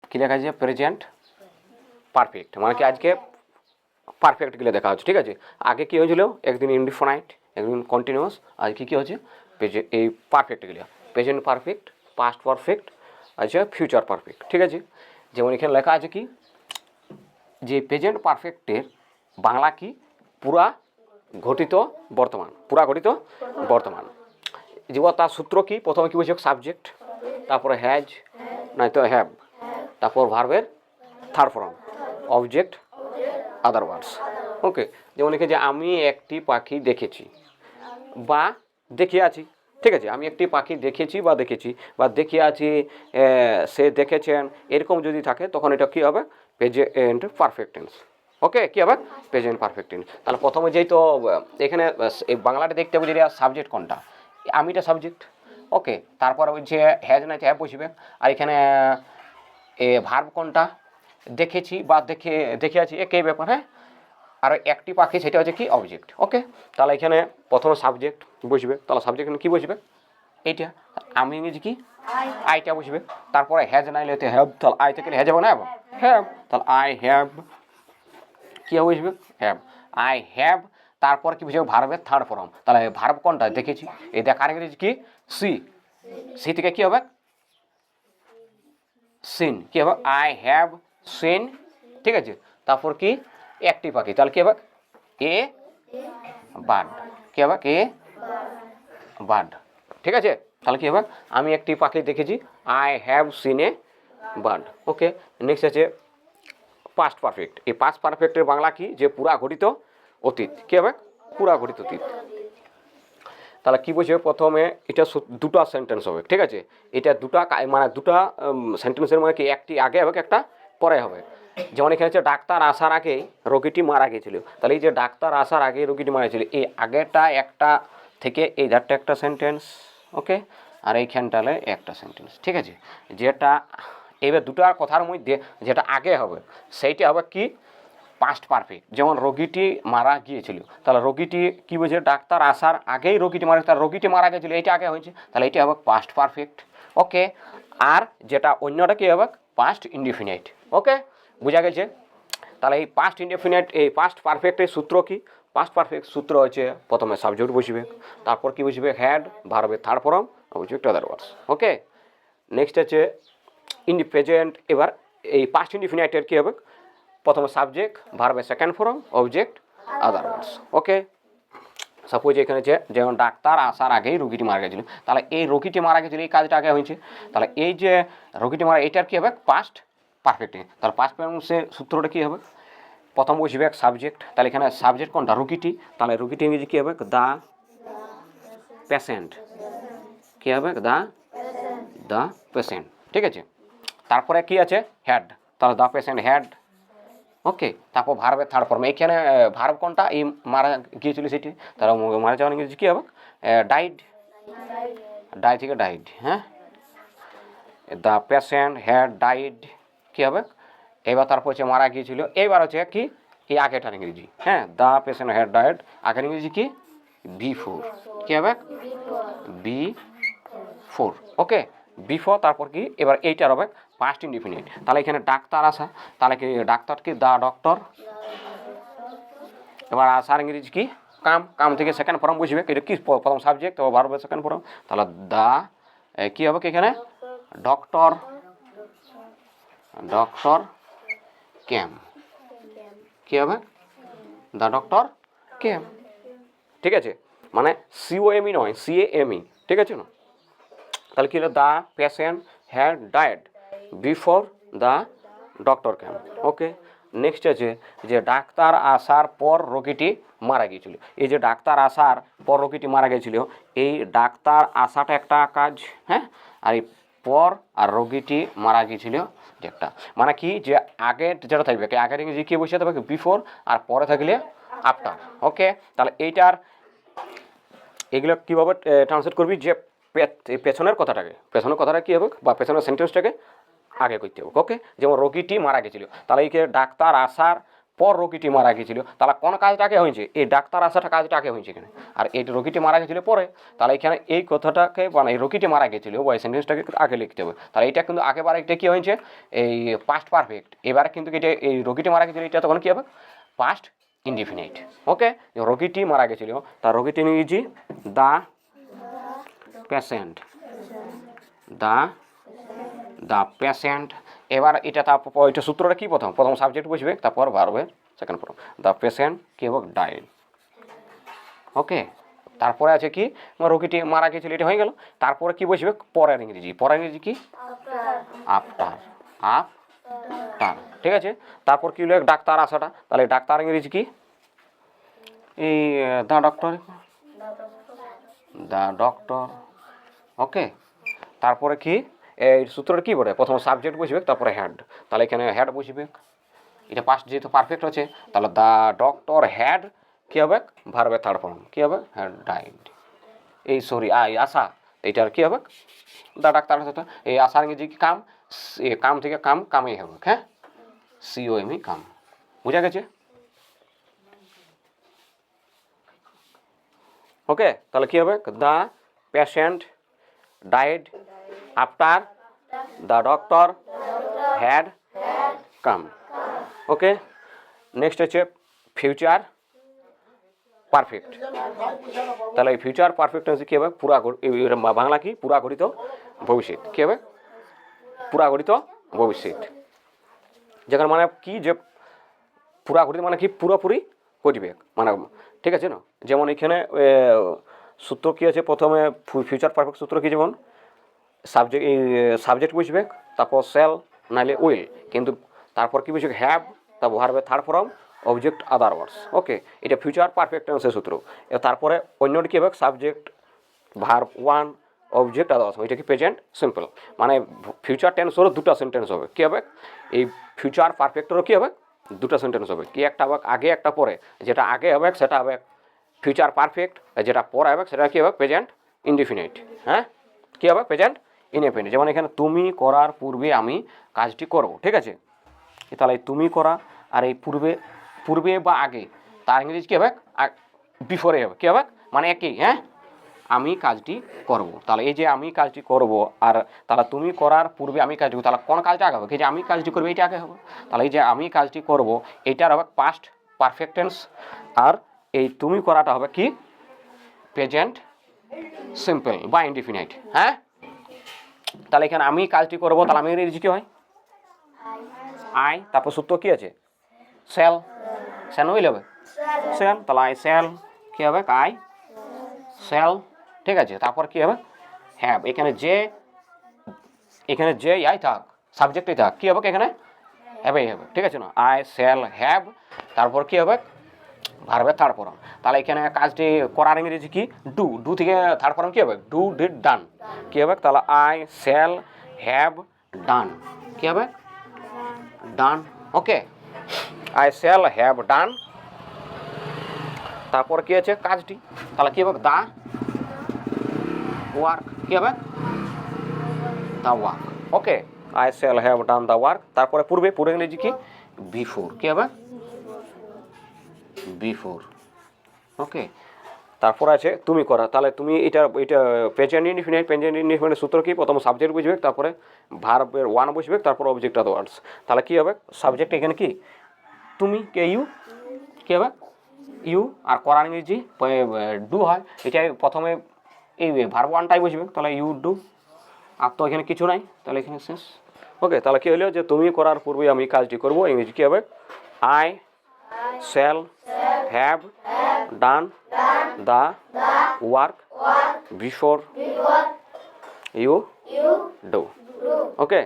কী লেখা আছে present perfect, মানে কি আজকে পারফেক্টগুলো দেখা হচ্ছে, ঠিক আছে। আগে কী হয়েছিল একদিন ইনডিফিনাইট একদিন কন্টিনিউয়াস, আজকে কী হচ্ছে এই পারফেক্টগুলো প্রেজেন্ট পারফেক্ট, পাস্ট পারফেক্ট, আচ্ছা ফিউচার পারফেক্ট, ঠিক আছে। যেমন এখানে লেখা আছে কি যে প্রেজেন্ট পারফেক্টের বাংলা কি পুরা ঘটিত বর্তমান, পুরা ঘটিত বর্তমান। যেমন তার সূত্র কি প্রথমে কী বলছে সাবজেক্ট, তারপরে হ্যাজ নয়তো হ্যাভ, তারপর ভার্বের থার্ড ফর্ম, অবজেক্ট আদার ওয়ার্ডস। ওকে, যেমন লিখে যে আমি একটি পাখি দেখেছি বা দেখে আছি, ঠিক আছে। আমি একটি পাখি দেখেছি বা দেখে আছি, সে দেখেছেন, এরকম যদি থাকে তখন এটা কী হবে প্রেজেন্ট পারফেক্ট টেন্স। ওকে, কী হবে প্রেজেন্ট পারফেক্ট টেন্স। তাহলে প্রথমে যেই তো এখানে এই বাংলাটা দেখতে হবে যে সাবজেক্ট কোনটা, আমিটা সাবজেক্ট। ওকে, তারপর ওই যে হ্যাজ না হ্যাভ বসবে, আর এখানে ভার্ব কোনটা দেখেছি বা দেখে আছি একই ব্যাপার, হ্যাঁ। আর একটি পাখি সেটা হচ্ছে কি অবজেক্ট। ওকে, তাহলে এখানে প্রথমে সাবজেক্ট বসবে, তাহলে সাবজেক্ট কী বসবে এইটা, আমি ইংরেজি কি আইটা বসবে, তারপরে হ্যাজ নাইলে হ্যাভ, তাহলে আই থেকে হ্যাজ হবে না হ্যাভ, তাহলে আই হ্যাভ কী বসবে হ্যাভ, আই হ্যাভ, তারপর কি বুঝবে ভার্বের থার্ড ফর্ম, তাহলে ভার্ব কোনটা দেখেছি, এই দেখার ইংরেজি কি সি থেকে কী হবে সিন, কী হবে আই হ্যাভ সিন, ঠিক আছে। তারপর কি একটি পাখি, তাহলে কী হবে এ বার্ড, কী হবে এ বার্ড, ঠিক আছে। তাহলে কী হবে আমি একটি পাখি দেখেছি, I have seen a bird. Okay, next আছে পাস্ট পারফেক্ট। এই পাস্ট পারফেক্টের বাংলা কি যে পুরা ঘটিত অতীত, কী হবে পুরা ঘটিত অতীত। তাহলে কী বলছে প্রথমে এটা দুটো সেন্টেন্স হবে, ঠিক আছে। এটা দুটা মানে দুটা সেন্টেন্সের মধ্যে কি একটি আগে হবে একটা পরে হবে। যেমন এখানে হচ্ছে ডাক্তার আসার আগে রোগীটি মারা গিয়েছিল, তাহলে এই যে ডাক্তার আসার আগে রোগীটি মারা গিয়েছিল, এই আগেটা একটা থেকে এই ধারটা একটা সেন্টেন্স, ওকে, আর এইখানটালে একটা সেন্টেন্স, ঠিক আছে। যেটা এবার দুটার কথার মধ্যে যেটা আগে হবে সেইটা হবে কি পাস্ট পারফেক্ট। যেমন রোগীটি মারা গিয়েছিল, তাহলে রোগীটি কী বলছে ডাক্তার আসার আগেই রোগীটি মারা, তার রোগীটি মারা গেছিলো এইটা আগে হয়েছে, তাহলে এইটা হবে পাস্ট পারফেক্ট। ওকে, আর যেটা অন্যটা কী হবে পাস্ট ইনডিফিনিট। ওকে, বোঝা গেছে। তাহলে এই পাস্ট ইনডিফিনিট এই পাস্ট পারফেক্টের সূত্র কি, পাস্ট পারফেক্ট সূত্র হচ্ছে প্রথমে সাবজেক্ট বসবে, তারপর কি বসবে হ্যাড, ভার্বের থার্ড ফর্ম, অবজেক্ট আদার ওয়ার্ডস। ওকে, নেক্সট হচ্ছে প্রেজেন্ট। এবার এই পাস্ট ইনডিফিনিটের কী হবে প্রথমে সাবজেক্ট, ভার্বের সেকেন্ড ফর্ম, অবজেক্ট আদার ওয়ার্ডস। ওকে, সাপোজ এখানে যেমন ডাক্তার আসার আগেই রোগীটি মারা গেছিলো, তাহলে এই রোগীটি মারা গেছিলো এই কাজটা আগে হয়েছে, তাহলে এই যে রোগীটি মারা এইটার কী হবে পাস্ট পারফেক্ট। তাহলে পাস্ট পারফেক্টের সূত্রটা কী হবে প্রথম বসবে সাবজেক্ট, তাহলে এখানে সাবজেক্ট কোনটা রোগীটি, তাহলে রোগীটি ইংরেজি কী হবে দ্য পেশেন্ট, কী হবে দ্য পেশেন্ট, ঠিক আছে। তারপরে কি আছে হ্যাড, তাহলে দ্য পেশেন্ট হ্যাড। ওকে, তারপর ভার্বের থার্ড ফর্ম, এইখানে ভার্ব কোনটা এই মারা গিয়েছিল সেটি, তারা মারা যাওয়ার ইংরেজি কী হবে ডাইড, ডাই থেকে ডাইড, হ্যাঁ। দ্য পেশেন্ট হ্যাড ডাইড কী হবে এবার তারপর হচ্ছে মারা গিয়েছিল, এইবার হচ্ছে কি এই আগেটার ইংরেজি, হ্যাঁ দ্য পেশেন্ট হ্যাড ডাইড, আগের ইংরেজি কি বিফোর, কী হবে বিফোর। ওকে, বিফোর, তারপর কি এবার এইটার হবে পাস্ট ইনডিফিনিট। তাহলে এখানে ডাক্তার আসা, তাহলে কি ডাক্তার কি দ্য ডক্টর, এবার আসার ইংরেজি কি কাম থেকে সেকেন্ড ফর্ম বুঝবে এটা কি প্রথম সাবজেক্ট ও ভার্বের সেকেন্ড ফর্ম, তাহলে দ্য কী হবে কি এখানে ডক্টর কেম, কী হবে দ্য ডক্টর কেম, ঠিক আছে। মানে সিওএমই নয় সিএএমই, ঠিক আছে না। তাহলে কী হলো the patient had died before the doctor came. Okay, next আছে যে ডাক্তার আসার পর রোগীটি মারা গিয়েছিল, এই যে ডাক্তার আসার পর রোগীটি মারা গিয়েছিল, এই ডাক্তার আসাটা একটা কাজ, হ্যাঁ, আর এই পর আর রোগীটি মারা গিয়েছিল একটা, মানে কি যে আগে যেটা থাকবে আগের ইংরেজি কী বসে থাকবে বিফোর, আর পরে থাকলে আফটার। ওকে, তাহলে এইটার এগুলো কীভাবে ট্রান্সলেট করবি যে পেছনের কথাটা কী হবে বা পেছনের সেন্টেন্সটাকে আগে করতে হবে। ওকে, যেমন রোগীটি মারা গেছিল, তাহলে এই ডাক্তার আসার পর রোগীটি মারা গেছিল, তাহলে কোন কাজটা আগে হয়েছে? এই ডাক্তার আসাটা কাজটা আগে হয়েছে এখানে, আর এই রোগীটি মারা গেছিল পরে। তাহলে এখানে এই কথাটাকে মানে এই রোগীটি মারা গেছিল ওই সেন্টেন্সটাকে আগে লিখতে হবে। তাহলে এটা কিন্তু আগেবার এটা কী হয়েছে? এই পাস্ট পারফেক্ট। এবারে কিন্তু এটা এই রোগীটি মারা গেছিল এটা তখন কী হবে? Past indefinite. ওকে, রোগীটি মারা গেছিল, তার রোগীটি ইংরেজি দ্য পেশেন্ট, দ্য পেশেন্ট। এবার এটা তারপর এটা সূত্রটা কি? প্রথম সাবজেক্ট বুঝবে, তারপর ভার্বে সেকেন্ড ফর্ম। দ্য পেশেন্ট কি হবে? ডাইড। ওকে, তারপরে আছে কি? রোগীটি মারা গেছিল, এটা হয়ে গেল। তারপরে কি বুঝবে? পরের ইংরেজি। পরের ইংরেজি কি? আফটার। আফটার, ঠিক আছে। তারপর কি হলো? ডাক্তার আসাটা, তাহলে ডাক্তার ইংরেজি কি? এই দ্য ডক্টর, দ্য ডক্টর। ওকে, তারপরে কি? এই সূত্রটা কি বলে? প্রথম সাবজেক্ট বুঝবে, তারপরে হ্যাড। তাহলে এখানে হ্যাড বুঝবে, এটা পাস্ট যেহেতু পারফেক্ট আছে, তাহলে দ্য ডক্টর হ্যাড কী হবে? ভার্বের থার্ড ফর্ম কী হবে? Had died. এই সরি আশা, এইটার কী হবে? দ্য ডাক্তার আছে। এই আশার ইংরেজি কি? কাম। কাম থেকে কামেই হবে, হ্যাঁ, COME, কাম। বুঝা গেছে? ওকে, তাহলে কী হবে? The patient died after the doctor had come. Okay, next হচ্ছে ফিউচার পারফেক্ট। তাহলে এই ফিউচার পারফেক্ট হচ্ছে কী হবে? বাংলা কি? পুরাগঠিত ভবিষ্যৎ। কী হবে? পুরাগঠিত ভবিষ্যৎ। যেখানে মানে কি? যে পুরাগঠিত মানে কি? পুরোপুরি ঘটবে মানে, ঠিক আছে না? যেমন এখানে সূত্র কী আছে? প্রথমে ফিউচার পারফেক্ট সূত্র কি? যেমন সাবজেক্ট বুঝবে, তারপর সেল নাইলে উইল, কিন্তু তারপর কি বুঝবে? হ্যাভ, তারপর ভার্বের থার্ড ফর্ম, অবজেক্ট, আদারওয়ার্ডস। ওকে, এটা ফিউচার পারফেক্ট টেন্সের সূত্র। তারপরে অন্যটি কী হবে? Subject, verb one, object, আদারওয়ার্ডস। ওইটা কি? Present simple. মানে ফিউচার টেন্স হলো দুটো সেন্টেন্স হবে। কী হবে? এই ফিউচার পারফেক্টেরও কী হবে? দুটো সেন্টেন্স হবে। কি? একটা হবে আগে, একটা পরে। যেটা আগে হবে সেটা হবে ফিউচার পারফেক্ট, যেটা পরে হবে সেটা কী হবে? Present indefinite. হ্যাঁ, কী হবে? Present indefinite. যেমন এখানে তুমি করার পূর্বে আমি কাজটি করব, ঠিক আছে? তাহলে তুমি করা আর এই পূর্বে বা আগে, তার ইংরেজি কী হবে? বিফোরে হবে। কী হবে? মানে একই, হ্যাঁ, আমি কাজটি করব। তাহলে এই যে আমি কাজটি করব, আর তাহলে তুমি করার পূর্বে আমি কাজটি, তাহলে কোন কাজটা আগে হবে? এই যে আমি কাজটি করবো এইটা আগে হবে। তাহলে এই যে আমি কাজটি করব এইটার হবে পাস্ট পারফেক্ট টেন্স, আর এই তুমি করাটা হবে কি? প্রেজেন্ট সিম্পল বা ইনডিফিনিট। হ্যাঁ, তাহলে এখানে আমি কাজটি করব, তাহলে আমি ইংরেজি কী হয়? আই, তারপর সূত্র কী আছে? সেল, সেল হইলে হবে সেল। তাহলে আই সেল কী হবে? আই সেল, ঠিক আছে। তারপর কী হবে? হ্যাভ। এখানে যে আই থাক, সাবজেক্টই থাক, কী হবে? এখানে হ্যাভই হবে, ঠিক আছে না? আই সেল হ্যাভ, তারপর কী হবে? ভার্বের থার্ড ফর্ম। তাহলে এখানে কাজটি করার ইংরেজি কি? ডু থেকে থার্ড ফর্ম কী হবে? ডু, ডিড, ডান। কী হবে? তাহলে আই সেল হ্যাভ ডান, কী হবে? ডান। ওকে, আই সেল হ্যাভ ডান। তারপর কী আছে? কাজটি, তাহলে কী হবে? দা ওয়ার্ক, কী হবে? The work. Okay, I shall have done the work. তারপরে পূর্বে ইংরেজি কি? বিফোর, কী হবে? বিফোর। ওকে, তারপর আছে তুমি করা। তাহলে তুমি এটা প্রেজেন্ট ইনডিফিনিট সূত্র কি? প্রথম সাবজেক্ট বুঝবে, তারপরে ভার্বের ওয়ান বুঝবে, তারপর অবজেক্ট আদারওয়ার্ডস। তাহলে কী হবে? সাবজেক্ট এখানে কি? তুমি, কে ইউ, কী হবে? ইউ। আর করার ইংরেজি ডু হয়। এটাই প্রথমে এই ভার্ব ওয়ানটাই বুঝবে, তাহলে ইউ ডু। আর তো এখানে কিছু নাই, তাহলে এখানে শেষ। ওকে, তাহলে কী হলো? যে তুমি করার পূর্বে আমি কাজটি করবো, ইংরেজি কী হবে? I shall have done the work before you do. Okay.